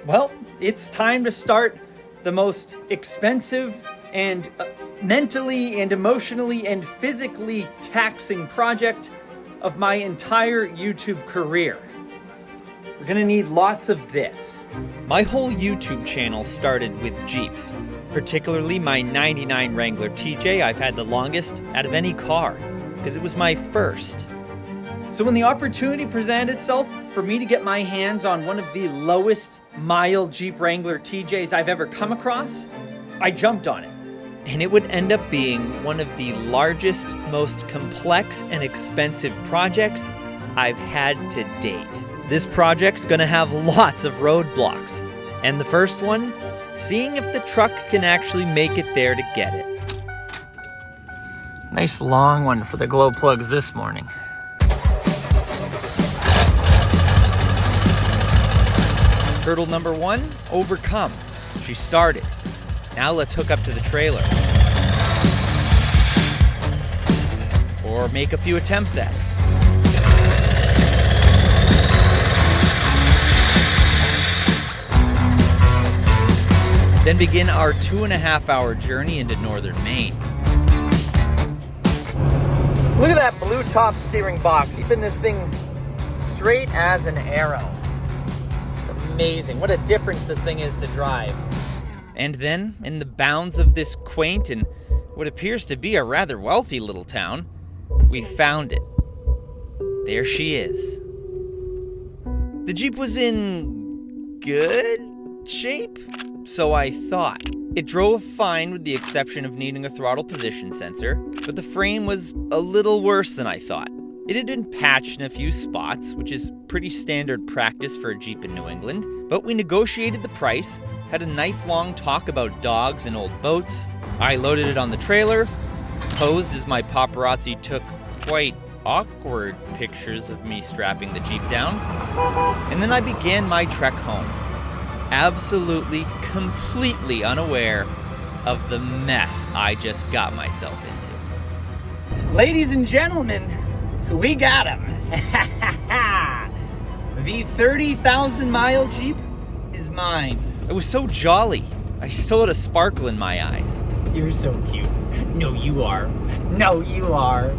Well, it's time to start the most expensive and mentally and emotionally and physically taxing project of my entire YouTube career. We're gonna need lots of this. My whole YouTube channel started with Jeeps, particularly my 99 Wrangler TJ. I've had the longest out of any car, because it was my first. So when the opportunity presented itself for me to get my hands on one of the lowest mile Jeep Wrangler TJs I've ever come across, I jumped on it. And it would end up being one of the largest, most complex and expensive projects I've had to date. This project's gonna have lots of roadblocks. And the first one, seeing if the truck can actually make it there to get it. Nice long one for the glow plugs this morning. Hurdle number one, overcome. She started. Now let's hook up to the trailer. Or make a few attempts at it. Then begin our 2.5-hour journey into northern Maine. Look at that blue top steering box, keeping this thing straight as an arrow. Amazing. What a difference this thing is to drive. And then, in the bounds of this quaint and what appears to be a rather wealthy little town, we found it. There she is. The Jeep was in good shape, so I thought. It drove fine with the exception of needing a throttle position sensor, but the frame was a little worse than I thought. It had been patched in a few spots, which is pretty standard practice for a Jeep in New England, but we negotiated the price, had a nice long talk about dogs and old boats. I loaded it on the trailer, posed as my paparazzi took quite awkward pictures of me strapping the Jeep down, and then I began my trek home, absolutely, completely unaware of the mess I just got myself into. Ladies and gentlemen, we got him. The 30,000 mile Jeep is mine. It was so jolly. I still had a sparkle in my eyes. You're so cute. No, you are. No, you are.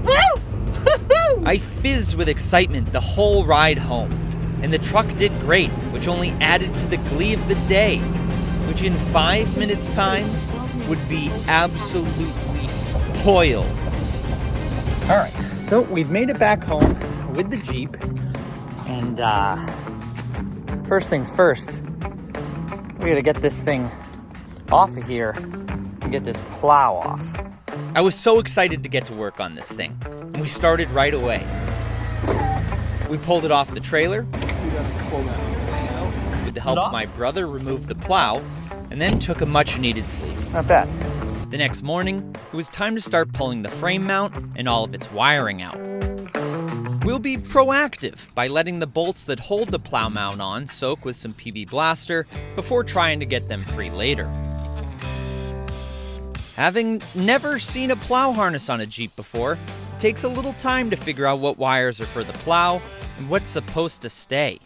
Woo! I fizzed with excitement the whole ride home. And the truck did great, which only added to the glee of the day, which in 5 minutes' time would be absolutely spoiled. All right. So we've made it back home with the Jeep, and first things first, we gotta get this thing off of here and get this plow off. I was so excited to get to work on this thing, and we started right away. We pulled it off the trailer. You gotta pull that. With the help of my brother, removed the plow, and then took a much-needed sleep. Not bad. The next morning, it was time to start pulling the frame mount and all of its wiring out. We'll be proactive by letting the bolts that hold the plow mount on soak with some PB Blaster before trying to get them free later. Having never seen a plow harness on a Jeep before, it takes a little time to figure out what wires are for the plow and what's supposed to stay.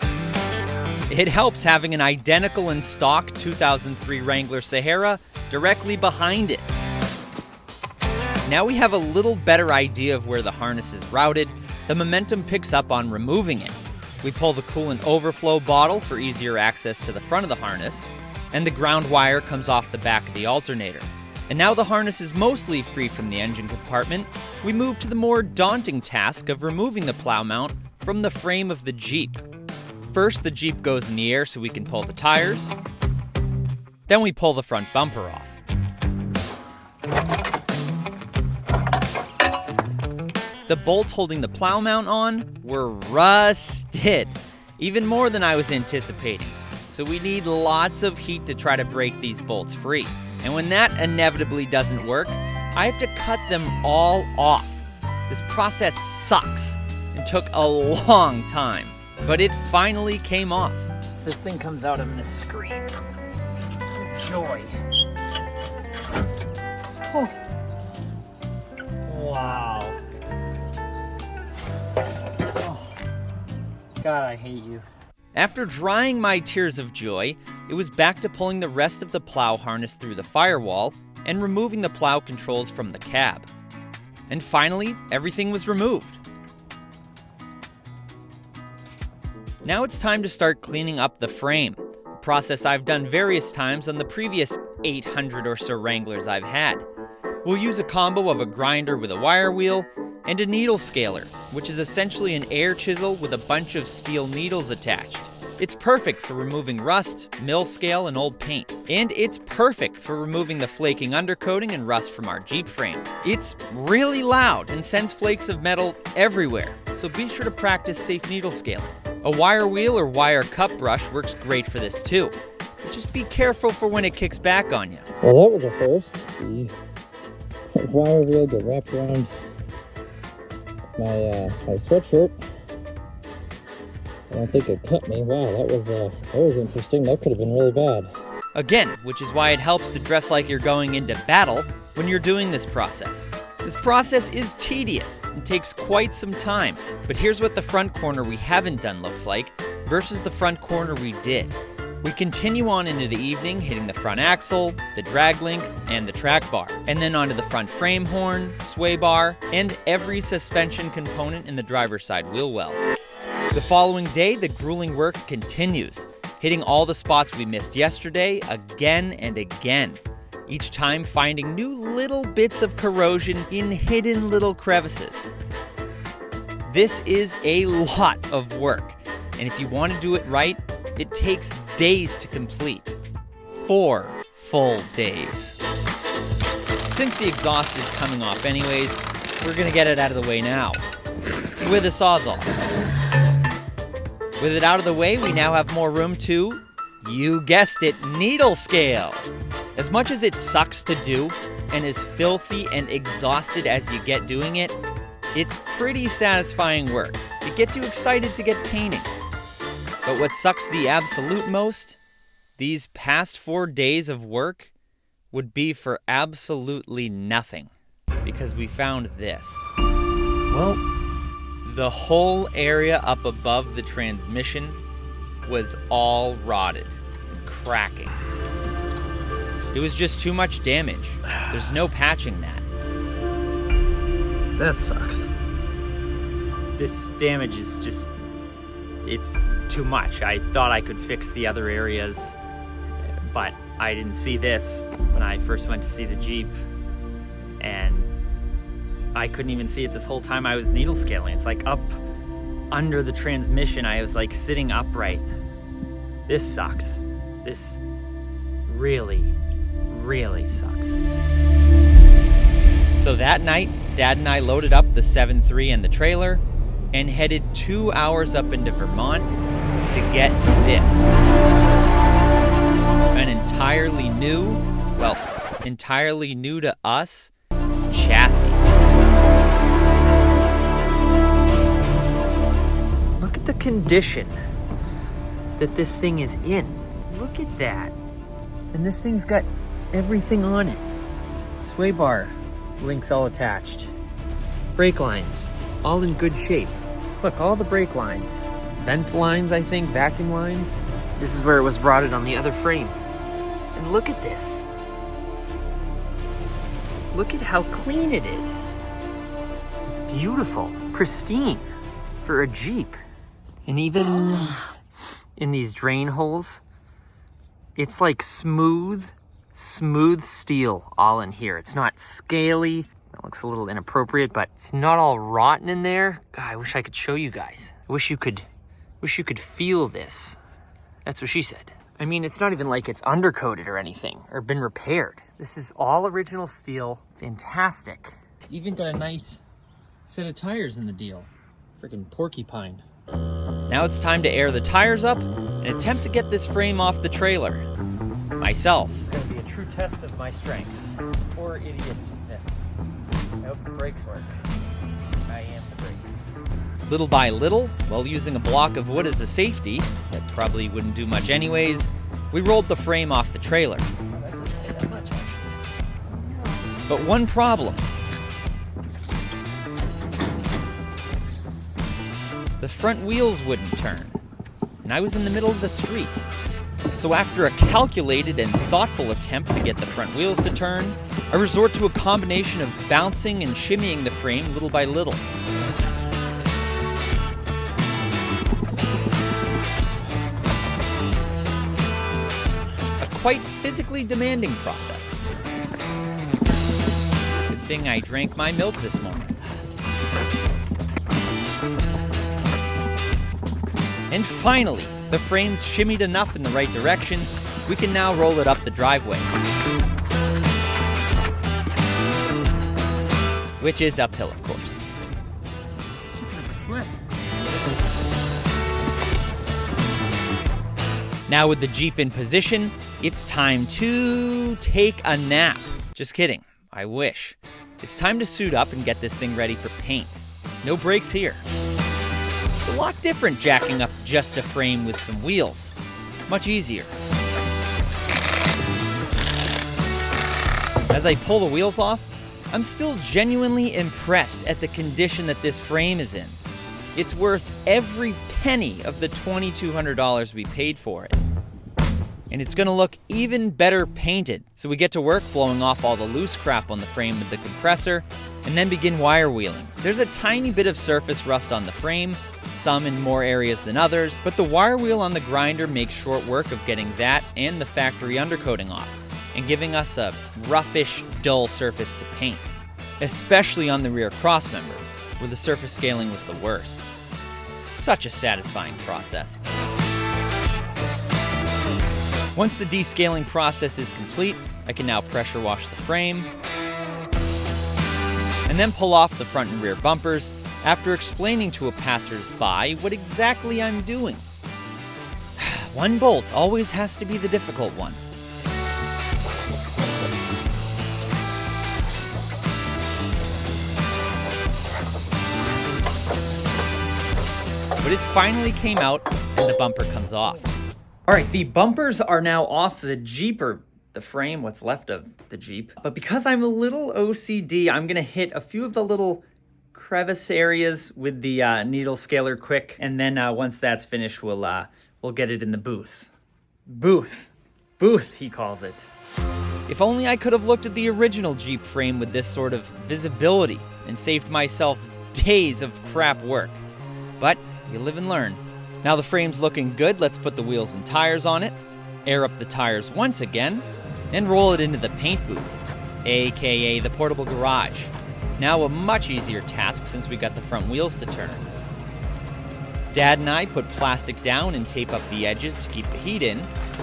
It helps having an identical in stock 2003 Wrangler Sahara directly behind it. Now we have a little better idea of where the harness is routed, the momentum picks up on removing it. We pull the coolant overflow bottle for easier access to the front of the harness, and the ground wire comes off the back of the alternator. And now the harness is mostly free from the engine compartment, we move to the more daunting task of removing the plow mount from the frame of the Jeep. First, the Jeep goes in the air so we can pull the tires. Then we pull the front bumper off. The bolts holding the plow mount on were rusted, even more than I was anticipating. So we need lots of heat to try to break these bolts free. And when that inevitably doesn't work, I have to cut them all off. This process sucks and took a long time, but it finally came off. If this thing comes out, I'm gonna scream. Joy. Oh. Wow. Oh. God, I hate you. After drying my tears of joy, it was back to pulling the rest of the plow harness through the firewall and removing the plow controls from the cab. And finally, everything was removed. Now it's time to start cleaning up the frame, a process I've done various times on the previous 800 or so Wranglers I've had. We'll use a combo of a grinder with a wire wheel and a needle scaler, which is essentially an air chisel with a bunch of steel needles attached. It's perfect for removing rust, mill scale, and old paint. And it's perfect for removing the flaking undercoating and rust from our Jeep frame. It's really loud and sends flakes of metal everywhere, so be sure to practice safe needle scaling. A wire wheel or wire cup brush works great for this too, but just be careful for when it kicks back on you. Well, that was a first. The wire wheel got wrapped around my sweatshirt. I don't think it cut me. Wow, that was interesting. That could have been really bad. Again, which is why it helps to dress like you're going into battle when you're doing this process. This process is tedious and takes quite some time, but here's what the front corner we haven't done looks like versus the front corner we did. We continue on into the evening, hitting the front axle, the drag link, and the track bar, and then onto the front frame horn, sway bar, and every suspension component in the driver's side wheel well. The following day, the grueling work continues, hitting all the spots we missed yesterday again and again, each time finding new little bits of corrosion in hidden little crevices. This is a lot of work, and if you want to do it right, it takes days to complete. 4 full days. Since the exhaust is coming off anyways, we're gonna get it out of the way now, with a Sawzall. With it out of the way, we now have more room to, you guessed it, needle scale. As much as it sucks to do, and as filthy and exhausted as you get doing it, it's pretty satisfying work. It gets you excited to get painting. But what sucks the absolute most, these past 4 days of work would be for absolutely nothing, because we found this. Well, the whole area up above the transmission was all rotted and cracking. It was just too much damage. There's no patching that. That sucks. This damage is just, it's too much. I thought I could fix the other areas, but I didn't see this when I first went to see the Jeep, and I couldn't even see it this whole time I was needle scaling. It's like up under the transmission, I was like sitting upright. This sucks. This really, really sucks. So that night, Dad and I loaded up the 7.3 and the trailer and headed 2 hours up into Vermont to get this. An entirely new to us, chassis. Look at the condition that this thing is in. Look at that. And this thing's got everything on it. Sway bar links all attached. Brake lines, all in good shape. Look, all the brake lines. Vent lines, I think, vacuum lines. This is where it was rotted on the other frame. And look at this. Look at how clean it is. It's beautiful, pristine for a Jeep. And even in these drain holes, it's like smooth steel all in here. It's not scaly. That looks a little inappropriate, but it's not all rotten in there. God, I wish I could show you guys. I wish you could feel this. That's what she said. I mean, it's not even like it's undercoated or anything, or been repaired. This is all original steel. Fantastic. Even got a nice set of tires in the deal. Freaking porcupine. Now it's time to air the tires up and attempt to get this frame off the trailer. Myself. This is going to be a true test of my strength. Or idiotness. I hope the brakes work. I am the brakes. Little by little, while using a block of wood as a safety, that probably wouldn't do much anyways, we rolled the frame off the trailer. That doesn't pay that much, actually. But one problem. The front wheels wouldn't turn. and I was in the middle of the street. So after a calculated and thoughtful attempt to get the front wheels to turn, I resort to a combination of bouncing and shimmying the frame little by little. A quite physically demanding process. Good thing I drank my milk this morning. And finally, the frame's shimmied enough in the right direction, we can now roll it up the driveway. Which is uphill, of course. Now with the Jeep in position, it's time to take a nap. Just kidding, I wish. It's time to suit up and get this thing ready for paint. No breaks here. It's a lot different jacking up just a frame with some wheels. It's much easier. As I pull the wheels off, I'm still genuinely impressed at the condition that this frame is in. It's worth every penny of the $2,200 we paid for it. And it's gonna look even better painted. So we get to work blowing off all the loose crap on the frame with the compressor, and then begin wire wheeling. There's a tiny bit of surface rust on the frame, some in more areas than others, but the wire wheel on the grinder makes short work of getting that and the factory undercoating off, and giving us a roughish, dull surface to paint. Especially on the rear crossmember, where the surface scaling was the worst. Such a satisfying process. Once the descaling process is complete, I can now pressure wash the frame, and then pull off the front and rear bumpers after explaining to a passersby what exactly I'm doing. One bolt always has to be the difficult one. But it finally came out, and the bumper comes off. All right, the bumpers are now off the Jeep, or the frame, what's left of the Jeep. But because I'm a little OCD, I'm gonna hit a few of the little crevice areas with the needle scaler quick, and then once that's finished, we'll get it in the booth. Booth, he calls it. If only I could have looked at the original Jeep frame with this sort of visibility and saved myself days of crap work. But you live and learn. Now the frame's looking good, let's put the wheels and tires on it, air up the tires once again, and roll it into the paint booth, aka the portable garage. Now a much easier task since we got the front wheels to turn. Dad and I put plastic down and tape up the edges to keep the heat in.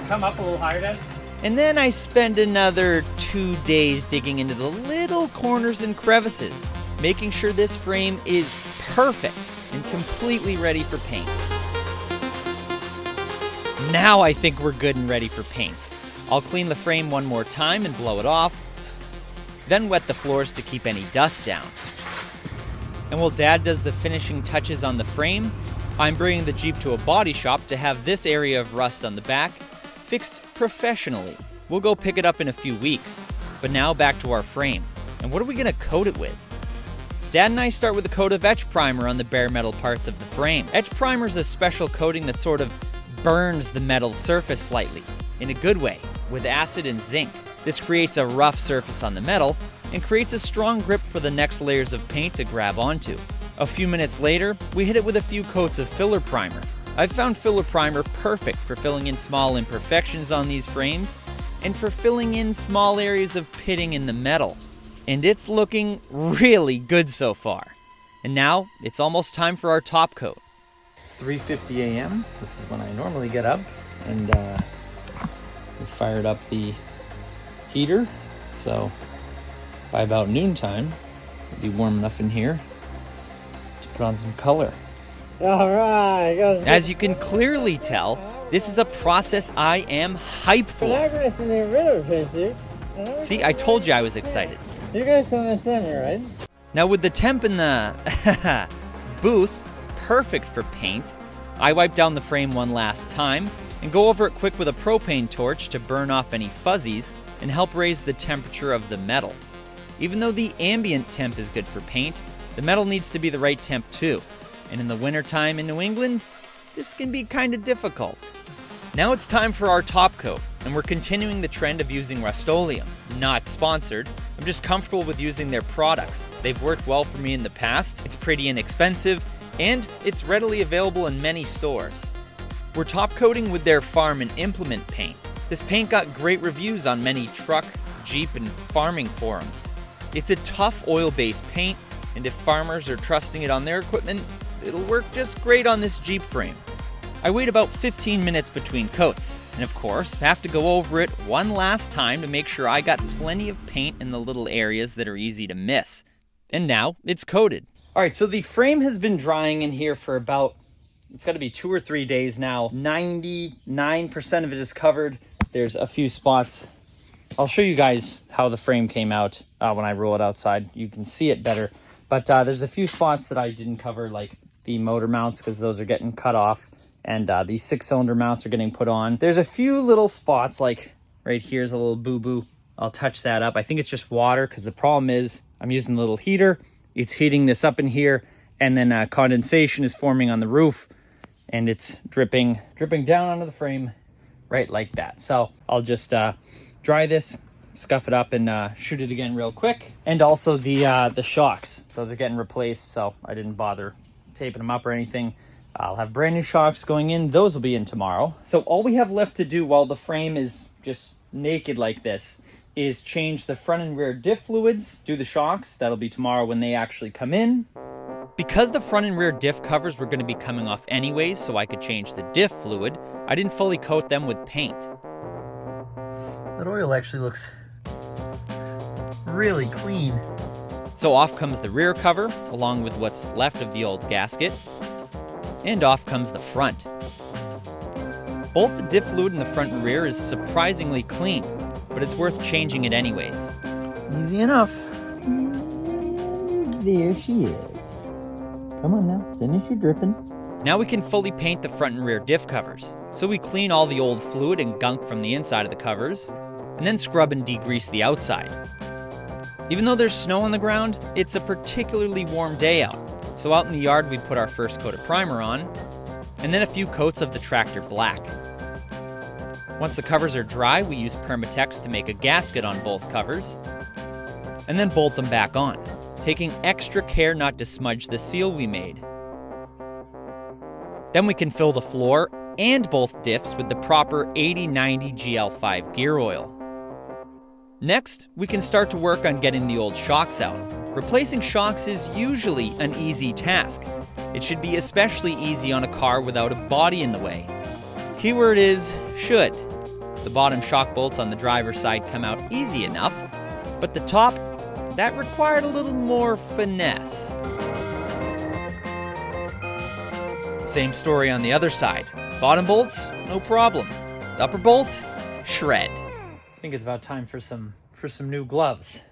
Come up a little higher, Dad. And then I spend another 2 days digging into the little corners and crevices, making sure this frame is perfect and completely ready for paint. Now I think we're good and ready for paint. I'll clean the frame one more time and blow it off, then wet the floors to keep any dust down. And while Dad does the finishing touches on the frame, I'm bringing the Jeep to a body shop to have this area of rust on the back fixed professionally. We'll go pick it up in a few weeks, but now back to our frame. And what are we gonna coat it with? Dad and I start with a coat of etch primer on the bare metal parts of the frame. Etch primer is a special coating that sort of burns the metal surface slightly, in a good way, with acid and zinc. This creates a rough surface on the metal and creates a strong grip for the next layers of paint to grab onto. A few minutes later, we hit it with a few coats of filler primer. I've found filler primer perfect for filling in small imperfections on these frames and for filling in small areas of pitting in the metal. And it's looking really good so far. And now, it's almost time for our top coat. It's 3:50 a.m. This is when I normally get up, and we fired up the heater, so by about noontime, it'll be warm enough in here to put on some color. All right. As you can clearly tell, this is a process I am hyped for. See, I told you I was excited. You guys understand me, right? Now with the temp in the booth perfect for paint, I wipe down the frame one last time and go over it quick with a propane torch to burn off any fuzzies and help raise the temperature of the metal. Even though the ambient temp is good for paint, the metal needs to be the right temp too. And in the wintertime in New England, this can be kind of difficult. Now it's time for our top coat, and we're continuing the trend of using Rust-Oleum. Not sponsored, I'm just comfortable with using their products. They've worked well for me in the past, it's pretty inexpensive, and it's readily available in many stores. We're top coating with their farm and implement paint. This paint got great reviews on many truck, Jeep, and farming forums. It's a tough oil-based paint, and if farmers are trusting it on their equipment, it'll work just great on this Jeep frame. I wait about 15 minutes between coats, and of course, have to go over it one last time to make sure I got plenty of paint in the little areas that are easy to miss. And now, it's coated. Alright, so the frame has been drying in here for about, it's got to be 2 or 3 days now. 99% of it is covered. There's a few spots. I'll show you guys how the frame came out when I roll it outside. You can see it better. But there's a few spots that I didn't cover, like the motor mounts, because those are getting cut off. And these 6-cylinder mounts are getting put on. There's a few little spots, like right here's a little boo-boo. I'll touch that up. I think it's just water, because the problem is I'm using a little heater. It's heating this up in here, and then condensation is forming on the roof, and it's dripping down onto the frame right like that. So I'll just dry this, scuff it up, and shoot it again real quick. And also the shocks. Those are getting replaced, so I didn't bother taping them up or anything. I'll have brand new shocks going in. Those will be in tomorrow. So all we have left to do while the frame is just naked like this is change the front and rear diff fluids, do the shocks. That'll be tomorrow when they actually come in. Because the front and rear diff covers were going to be coming off anyways, so I could change the diff fluid, I didn't fully coat them with paint. That oil actually looks really clean. So off comes the rear cover, along with what's left of the old gasket. And off comes the front. Both the diff fluid in the front and rear is surprisingly clean, but it's worth changing it anyways. Easy enough. There she is. Come on now, finish your dripping. Now we can fully paint the front and rear diff covers. So we clean all the old fluid and gunk from the inside of the covers, and then scrub and degrease the outside. Even though there's snow on the ground, it's a particularly warm day out. So out in the yard, we put our first coat of primer on, and then a few coats of the tractor black. Once the covers are dry, we use Permatex to make a gasket on both covers, and then bolt them back on, taking extra care not to smudge the seal we made. Then we can fill the floor and both diffs with the proper 80/90 GL5 gear oil. Next, we can start to work on getting the old shocks out. Replacing shocks is usually an easy task. It should be especially easy on a car without a body in the way. Keyword is should. The bottom shock bolts on the driver's side come out easy enough, but the top, that required a little more finesse. Same story on the other side. Bottom bolts, no problem. Upper bolt, shred. I think it's about time for some new gloves.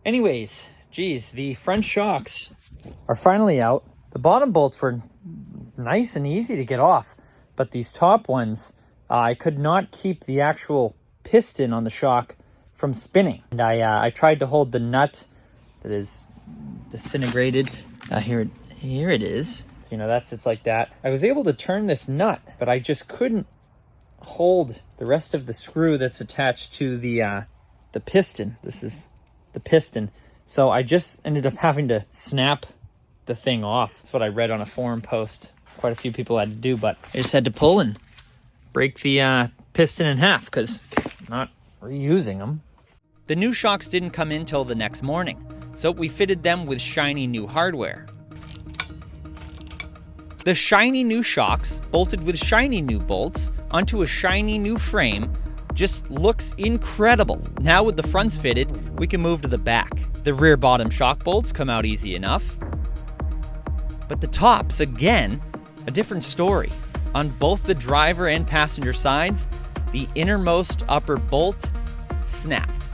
Anyways, geez, the front shocks are finally out. The bottom bolts were nice and easy to get off, but these top ones, I could not keep the actual piston on the shock from spinning. And I tried to hold the nut that is disintegrated. Here it is. So, it's like that. I was able to turn this nut, but I just couldn't hold the rest of the screw that's attached to the piston. This is the piston. So I just ended up having to snap the thing off. That's what I read on a forum post. Quite a few people had to do, but I just had to pull and break the piston in half because I'm not reusing them. The new shocks didn't come in till the next morning, so we fitted them with shiny new hardware. The shiny new shocks, bolted with shiny new bolts onto a shiny new frame, just looks incredible. Now with the fronts fitted, we can move to the back. The rear bottom shock bolts come out easy enough. But the tops, again, a different story. On both the driver and passenger sides, the innermost upper bolt snapped.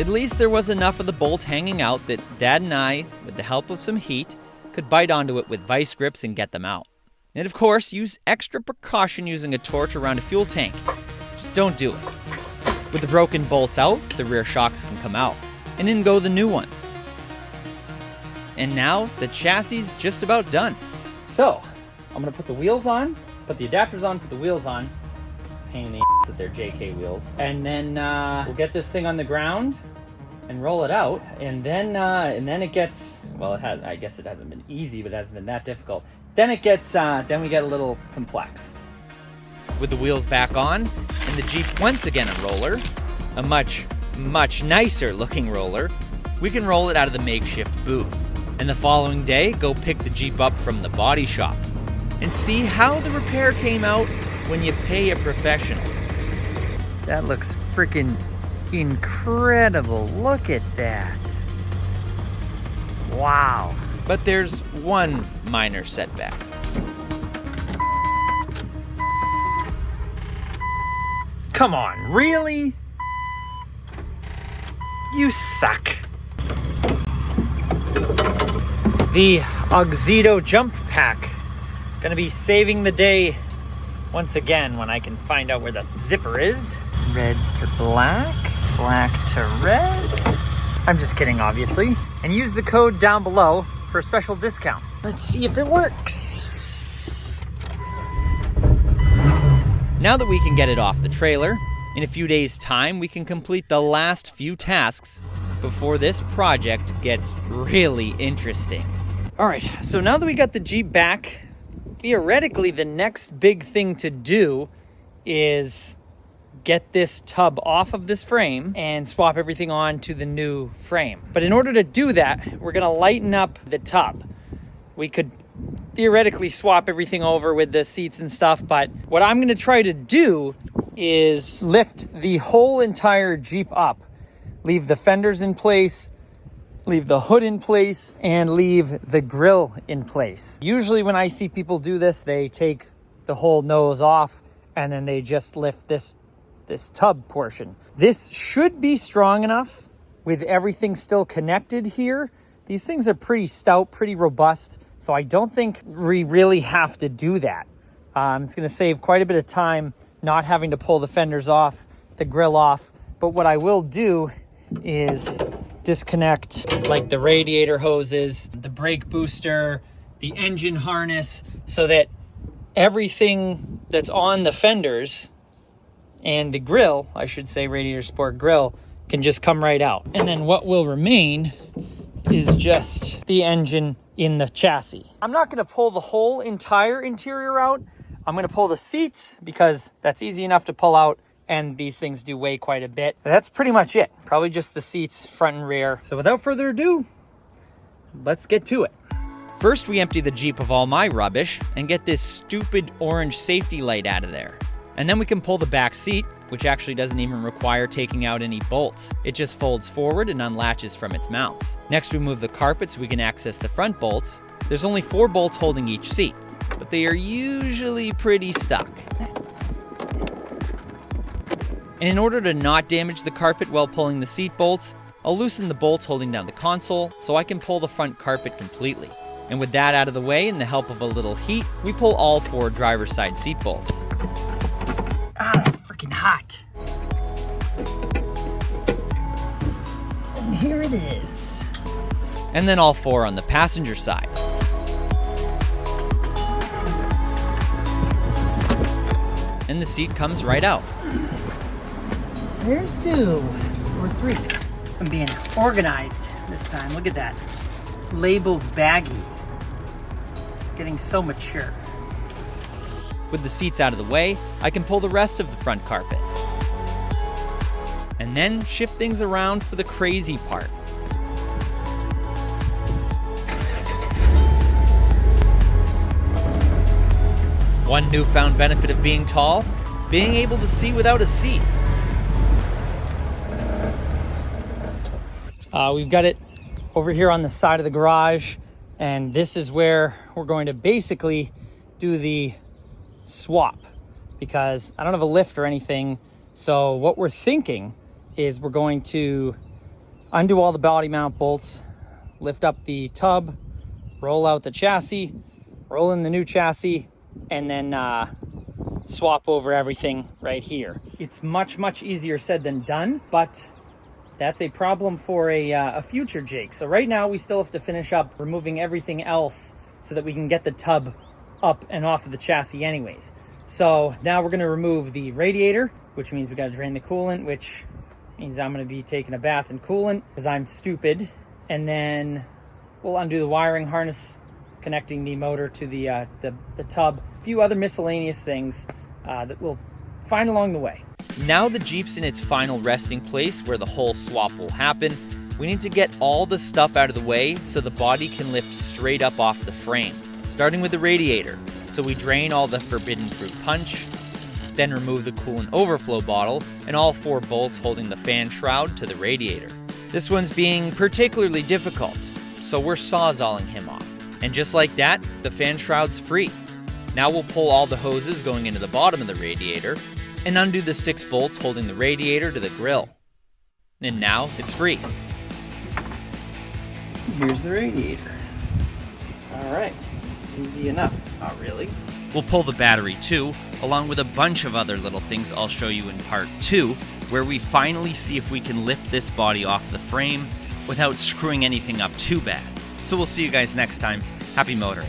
At least there was enough of the bolt hanging out that Dad and I, with the help of some heat, could bite onto it with vice grips and get them out. And of course, use extra precaution using a torch around a fuel tank. Just don't do it. With the broken bolts out, the rear shocks can come out. And in go the new ones. And now, the chassis is just about done. So, I'm gonna put the wheels on, put the adapters on, put the wheels on. Pain in the ass that they're JK wheels. And then we'll get this thing on the ground and roll it out. And then it gets, well, I guess it hasn't been easy, but it hasn't been that difficult. Then it gets, then we get a little complex. With the wheels back on, and the Jeep once again a roller, a much nicer looking roller, we can roll it out of the makeshift booth. And the following day, go pick the Jeep up from the body shop and see how the repair came out when you pay a professional. That looks freaking incredible. Look at that. Wow. But there's one minor setback. Come on, really? You suck. The Oxedo jump pack. Gonna be saving the day once again when I can find out where the zipper is. Red to black, black to red. I'm just kidding, obviously. And use the code down below for a special discount. Let's see if it works. Now that we can get it off the trailer, in a few days' time, we can complete the last few tasks before this project gets really interesting. All right, so now that we got the Jeep back, theoretically, the next big thing to do is get this tub off of this frame and swap everything on to the new frame. But in order to do that, we're gonna lighten up the tub. We could theoretically swap everything over with the seats and stuff, but what I'm gonna try to do is lift the whole entire Jeep up, leave the fenders in place, leave the hood in place, and leave the grill in place. Usually when I see people do this, they take the whole nose off and then they just lift this tub portion. This should be strong enough with everything still connected here. These things are pretty stout, pretty robust, so I don't think we really have to do that. It's gonna save quite a bit of time not having to pull the fenders off, the grill off, but what I will do is disconnect like the radiator hoses, the brake booster, the engine harness, so that everything that's on the fenders and the grill, I should say Radiator Sport grill, can just come right out. And then what will remain is just the engine in the chassis. I'm not gonna pull the whole entire interior out. I'm gonna pull the seats because that's easy enough to pull out, and these things do weigh quite a bit. That's pretty much it. Probably just the seats, front and rear. So without further ado, let's get to it. First, we empty the Jeep of all my rubbish and get this stupid orange safety light out of there. And then we can pull the back seat, which actually doesn't even require taking out any bolts. It just folds forward and unlatches from its mounts. Next, we move the carpet so we can access the front bolts. There's only 4 bolts holding each seat, but they are usually pretty stuck. And in order to not damage the carpet while pulling the seat bolts, I'll loosen the bolts holding down the console so I can pull the front carpet completely. And with that out of the way and the help of a little heat, we pull all 4 driver's side seat bolts. Ah, that's freaking hot. And here it is. And then all 4 on the passenger side. And the seat comes right out. There's 2 or 3. I'm being organized this time. Look at that. Labeled baggy. Getting so mature. With the seats out of the way, I can pull the rest of the front carpet. And then shift things around for the crazy part. One newfound benefit of being tall, being able to see without a seat. We've got it over here on the side of the garage, and this is where we're going to basically do the swap, because I don't have a lift or anything. So what we're thinking is we're going to undo all the body mount bolts, lift up the tub, roll out the chassis, roll in the new chassis, and then swap over everything right here. It's much easier said than done, but that's a problem for a future Jake. So right now we still have to finish up removing everything else so that we can get the tub up and off of the chassis anyways. So now we're going to remove the radiator, which means we got to drain the coolant, which means I'm going to be taking a bath in coolant because I'm stupid. And then we'll undo the wiring harness connecting the motor to the tub. A few other miscellaneous things that we'll find along the way. Now the Jeep's in its final resting place where the whole swap will happen. We need to get all the stuff out of the way so the body can lift straight up off the frame. Starting with the radiator. So we drain all the forbidden fruit punch, then remove the coolant overflow bottle and all 4 bolts holding the fan shroud to the radiator. This one's being particularly difficult, so we're sawzalling him off. And just like that, the fan shroud's free. Now we'll pull all the hoses going into the bottom of the radiator and undo the 6 bolts holding the radiator to the grill. And now it's free. Here's the radiator. All right, easy enough. Not really. We'll pull the battery too, along with a bunch of other little things I'll show you in part 2, where we finally see if we can lift this body off the frame without screwing anything up too bad. So we'll see you guys next time. Happy motoring.